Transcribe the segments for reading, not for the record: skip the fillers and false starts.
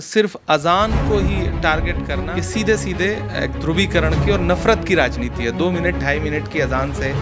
सिर्फ अजान को ही टारगेट करना ये सीधे सीधे एक ध्रुवीकरण की और नफरत की राजनीति है। 2 मिनट 2.5 मिनट की अजान से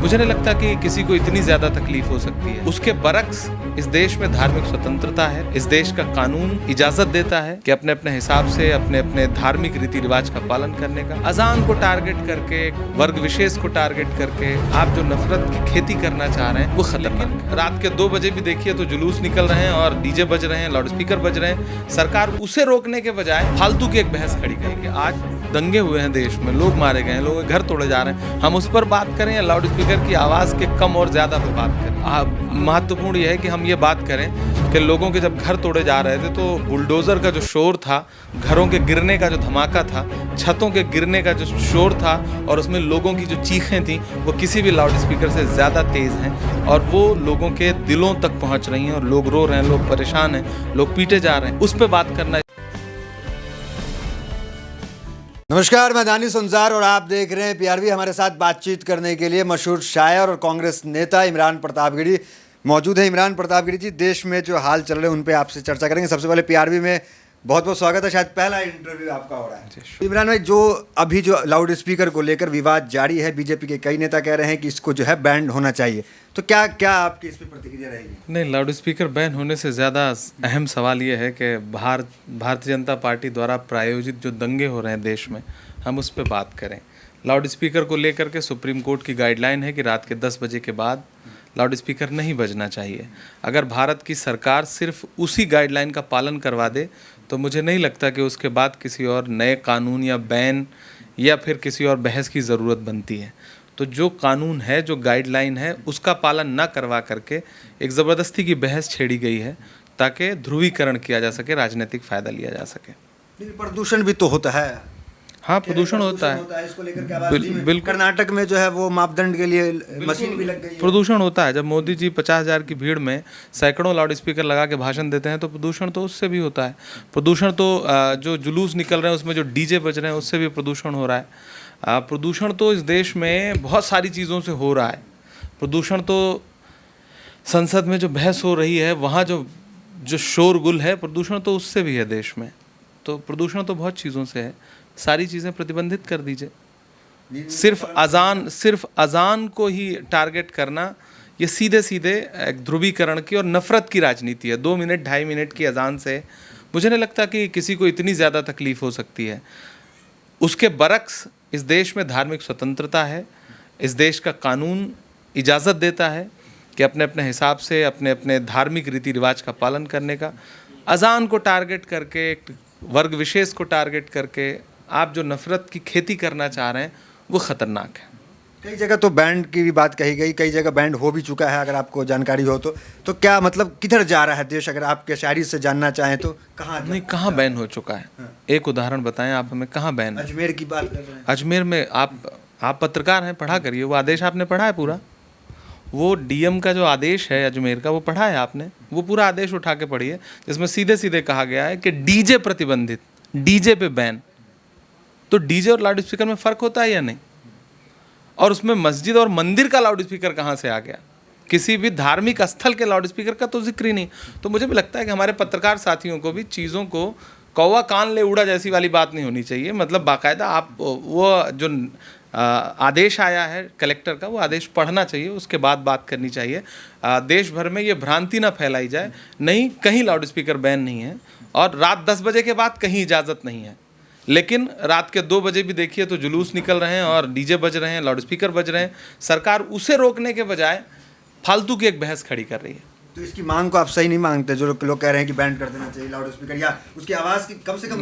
मुझे नहीं लगता कि किसी को इतनी ज्यादा तकलीफ हो सकती है। उसके बरक्स इस देश में धार्मिक स्वतंत्रता है। इस देश का कानून इजाजत देता है कि अपने अपने हिसाब से अपने अपने धार्मिक रीति रिवाज का पालन करने का। अजान को टारगेट करके, वर्ग विशेष को टारगेट करके आप जो नफरत की खेती करना चाह रहे हैं वो खतरनाक है। रात के 2 बजे भी देखिए तो जुलूस निकल रहे हैं और डीजे बज रहे हैं, लाउड स्पीकर बज रहे हैं। सरकार उसे रोकने के बजाय फालतू की एक बहस खड़ी करेगी। आज दंगे हुए हैं देश में, लोग मारे गए हैं, लोगों के घर तोड़े जा रहे हैं। हम उस पर बात करें या लाउड स्पीकर की आवाज़ के कम और ज़्यादा पे बात करें? महत्वपूर्ण यह है कि हम ये बात करें कि लोगों के जब घर तोड़े जा रहे थे तो बुलडोज़र का जो शोर था, घरों के गिरने का जो धमाका था, छतों के गिरने का जो शोर था और उसमें लोगों की जो चीखें थीं वो किसी भी लाउड स्पीकर से ज़्यादा तेज़ हैं और वो लोगों के दिलों तक पहुँच रही हैं और लोग रो रहे हैं, लोग परेशान हैं, लोग पीटे जा रहे हैं। उस पर बात करना। नमस्कार, मैं दानिश सुनजार और आप देख रहे हैं पीआरबी। हमारे साथ बातचीत करने के लिए मशहूर शायर और कांग्रेस नेता इमरान प्रतापगढ़ी मौजूद है। इमरान प्रतापगढ़ी जी, देश में जो हाल चल रहे हैं उन पे आपसे चर्चा करेंगे। सबसे पहले पीआरबी में बहुत बहुत स्वागत है। शायद पहला इंटरव्यू आपका हो रहा है। इमरान भाई, जो अभी जो लाउड स्पीकर को लेकर विवाद जारी है, बीजेपी के कई नेता कह रहे हैं कि इसको जो है बैंड होना चाहिए, तो क्या क्या आपकी इस पर प्रतिक्रिया रहेगी? नहीं, लाउड स्पीकर बैन होने से ज़्यादा अहम सवाल ये है कि भारतीय जनता पार्टी द्वारा प्रायोजित जो दंगे हो रहे हैं देश में, हम उस पर बात करें। लाउड स्पीकर को लेकर के सुप्रीम कोर्ट की गाइडलाइन है कि रात के 10 बजे के बाद लाउड स्पीकर नहीं बजना चाहिए। अगर भारत की सरकार सिर्फ उसी गाइडलाइन का पालन करवा दे तो मुझे नहीं लगता कि उसके बाद किसी और नए कानून या बैन या फिर किसी और बहस की ज़रूरत बनती है। तो जो कानून है, जो गाइडलाइन है, उसका पालन ना करवा करके एक ज़बरदस्ती की बहस छेड़ी गई है ताकि ध्रुवीकरण किया जा सके, राजनीतिक फ़ायदा लिया जा सके। प्रदूषण भी तो होता है। हाँ, प्रदूषण होता है। इसको लेकर बिल्कुल कर्नाटक में जो है वो मापदंड के लिए मशीन भी लग गई है। प्रदूषण होता है। जब मोदी जी 50,000 की भीड़ में सैकड़ों लाउड स्पीकर लगा के भाषण देते हैं तो प्रदूषण तो उससे भी होता है। प्रदूषण तो जो जुलूस निकल रहे हैं उसमें जो डीजे बज रहे हैं उससे भी प्रदूषण हो रहा है। प्रदूषण तो इस देश में बहुत सारी चीज़ों से हो रहा है। प्रदूषण तो संसद में जो बहस हो रही है वहाँ जो शोरगुल है, प्रदूषण तो उससे भी है देश में। तो प्रदूषण तो बहुत चीज़ों से है। सारी चीज़ें प्रतिबंधित कर दीजिए। सिर्फ अजान को ही टारगेट करना ये सीधे सीधे एक ध्रुवीकरण की और नफरत की राजनीति है। 2 मिनट 2.5 मिनट की अजान से मुझे नहीं लगता कि किसी को इतनी ज़्यादा तकलीफ हो सकती है। उसके बरक्स इस देश में धार्मिक स्वतंत्रता है। इस देश का कानून इजाज़त देता है कि अपने अपने हिसाब से अपने अपने धार्मिक रीति रिवाज का पालन करने का। अजान को टारगेट करके, वर्ग विशेष को टारगेट करके आप जो नफरत की खेती करना चाह रहे हैं वो ख़तरनाक है। कई जगह तो बैंड की भी बात कही गई, कई जगह बैंड हो भी चुका है। अगर आपको जानकारी हो तो क्या मतलब किधर जा रहा है देश? अगर आपके शायरी से जानना चाहें तो कहाँ बैन हो चुका है? हाँ। एक उदाहरण बताएं आप हमें, कहाँ बैन है? अजमेर की बात कर रहे हैं। अजमेर में आप पत्रकार हैं, पढ़ा करिए। वो आदेश आपने पढ़ा है पूरा? वो डीएम का जो आदेश है अजमेर का, वो पढ़ा है आपने? वो पूरा आदेश उठा के पढ़िए, जिसमें सीधे सीधे कहा गया है कि डीजे प्रतिबंधित, डीजे पे बैन। तो डीजे और लाउड स्पीकर में फ़र्क होता है या नहीं? और उसमें मस्जिद और मंदिर का लाउड स्पीकर कहाँ से आ गया? किसी भी धार्मिक स्थल के लाउड स्पीकर का तो जिक्र ही नहीं। तो मुझे भी लगता है कि हमारे पत्रकार साथियों को भी चीज़ों को कौवा कान ले उड़ा जैसी वाली बात नहीं होनी चाहिए। मतलब बाकायदा आप वो जो आदेश आया है कलेक्टर का, वो आदेश पढ़ना चाहिए, उसके बाद बात करनी चाहिए। देश भर में ये भ्रांति ना फैलाई जाए, नहीं कहीं लाउड स्पीकर बैन नहीं है और रात 10 बजे के बाद कहीं इजाज़त नहीं है। लेकिन रात के 2 बजे भी देखिए तो जुलूस निकल रहे हैं और डीजे बज रहे हैं, लाउड स्पीकर बज रहे हैं। सरकार उसे रोकने के बजाय फालतू की एक बहस खड़ी कर रही है। तो इसकी मांग को आप सही नहीं मांगते? जो लोग कह रहे हैं कि बैन कर देना चाहिए लाउड स्पीकर या उसकी आवाज़ की कम से कम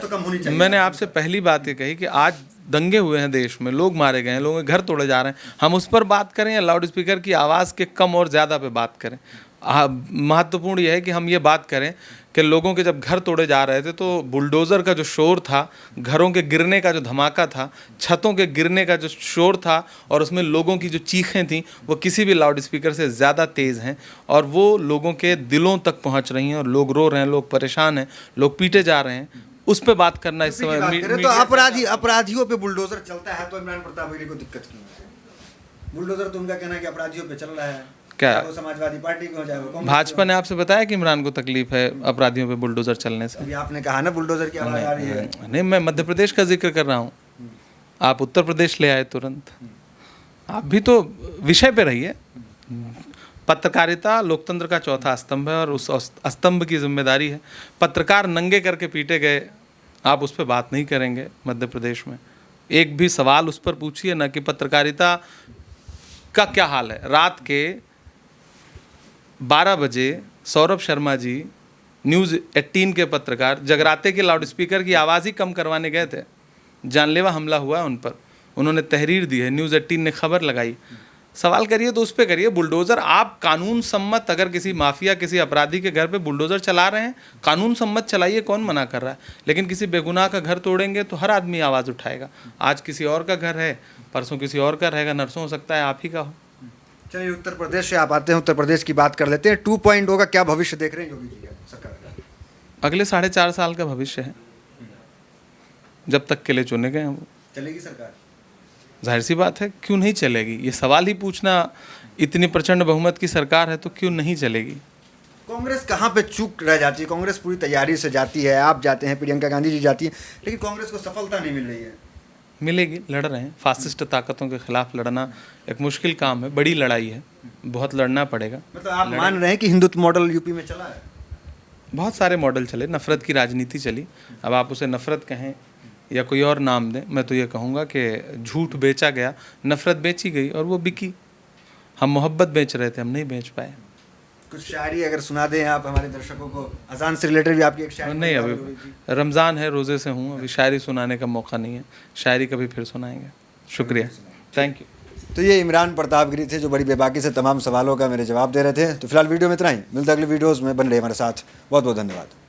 कम होनी चाहिए। मैंने आपसे पहली बात ये कही कि आज दंगे हुए हैं देश में, लोग मारे गए हैं, लोगों के घर तोड़े जा रहे हैं। हम उस पर बात करें या लाउड स्पीकर की आवाज़ के कम और ज़्यादा पे बात करें? महत्वपूर्ण यह है कि हम ये बात करें कि लोगों के जब घर तोड़े जा रहे थे तो बुलडोज़र का जो शोर था, घरों के गिरने का जो धमाका था, छतों के गिरने का जो शोर था और उसमें लोगों की जो चीखें थीं वो किसी भी लाउड स्पीकर से ज़्यादा तेज़ हैं और वो लोगों के दिलों तक पहुंच रही हैं और लोग रो रहे हैं, लोग परेशान हैं, लोग पीटे जा रहे हैं। उस पर बात करना इस समय तो अपराधियों पे बुलडोज़र चलता है तो इमरान प्रतापगढ़ी को दिक्कत क्यों है? बुलडोज़र तो उनका कहना है कि अपराधियों पे चल रहा है। क्या चाहे वो समाजवादी पार्टी को हो, चाहे वो कांग्रेस भाजपा ने आपसे बताया कि इमरान को तकलीफ है अपराधियों पे बुलडोजर चलने से? को। अभी आपने कहा ना बुलडोजर की आवाज आ रही है। नहीं, मैं मध्य प्रदेश का जिक्र कर रहा हूँ, आप उत्तर प्रदेश ले आए तुरंत। आप भी तो विषय पे रहिए। पत्रकारिता लोकतंत्र का चौथा स्तंभ है और उस स्तंभ की जिम्मेदारी है। पत्रकार नंगे करके पीटे गए, आप उस पर बात नहीं करेंगे मध्य प्रदेश में। एक भी सवाल उस पर पूछिए ना कि पत्रकारिता का क्या हाल है। रात के 12 बजे सौरभ शर्मा जी न्यूज़ 18 के पत्रकार जगराते के लाउडस्पीकर की आवाज़ ही कम करवाने गए थे। जानलेवा हमला हुआ है उन पर, उन्होंने तहरीर दी है, न्यूज़ 18 ने खबर लगाई। सवाल करिए तो उस पर करिए। बुलडोज़र, आप कानून सम्मत अगर किसी माफिया किसी अपराधी के घर पे बुलडोज़र चला रहे हैं, कानून सम्मत चलाइए, कौन मना कर रहा है। लेकिन किसी बेगुनाह का घर तोड़ेंगे तो हर आदमी आवाज़ उठाएगा। आज किसी और का घर है, परसों किसी और का रहेगा, नरसों हो सकता है आप ही का हो। चलिए उत्तर प्रदेश से आप आते हैं, उत्तर प्रदेश की बात कर लेते हैं। 2.0 का क्या भविष्य देख रहे हैं योगी जी का सरकार का? अगले 4.5 साल का भविष्य है, जब तक के लिए चुने गए हैं वो। चलेगी सरकार? जाहिर सी बात है, क्यों नहीं चलेगी। ये सवाल ही पूछना, इतनी प्रचंड बहुमत की सरकार है तो क्यों नहीं चलेगी। कांग्रेस कहाँ पे चूक रह जाती है? कांग्रेस पूरी तैयारी से जाती है, आप जाते हैं, प्रियंका गांधी जी जाती हैं, लेकिन कांग्रेस को सफलता नहीं मिल रही है। मिलेगी, लड़ रहे हैं। फासिस्ट ताकतों के खिलाफ लड़ना एक मुश्किल काम है, बड़ी लड़ाई है, बहुत लड़ना पड़ेगा। मतलब आप मान रहे हैं कि हिंदुत्व मॉडल यूपी में चला है? बहुत सारे मॉडल चले, नफ़रत की राजनीति चली। अब आप उसे नफ़रत कहें या कोई और नाम दें, मैं तो ये कहूँगा कि झूठ बेचा गया, नफ़रत बेची गई और वो बिकी। हम मोहब्बत बेच रहे थे, हम नहीं बेच पाए। कुछ शायरी अगर सुना दें आप हमारे दर्शकों को, अजान से रिलेटेड भी आपकी एक शायरी। नहीं, अभी रमज़ान है, रोज़े से हूँ, अभी शायरी सुनाने का मौका नहीं है। शायरी कभी फिर सुनाएंगे। शुक्रिया, थैंक यू। तो ये इमरान प्रतापगिरी थे जो बड़ी बेबाकी से तमाम सवालों का मेरे जवाब दे रहे थे। तो फिलहाल वीडियो में इतना ही, मिलते अगले वीडियोज़ में, बन रहे हमारे साथ। बहुत बहुत धन्यवाद।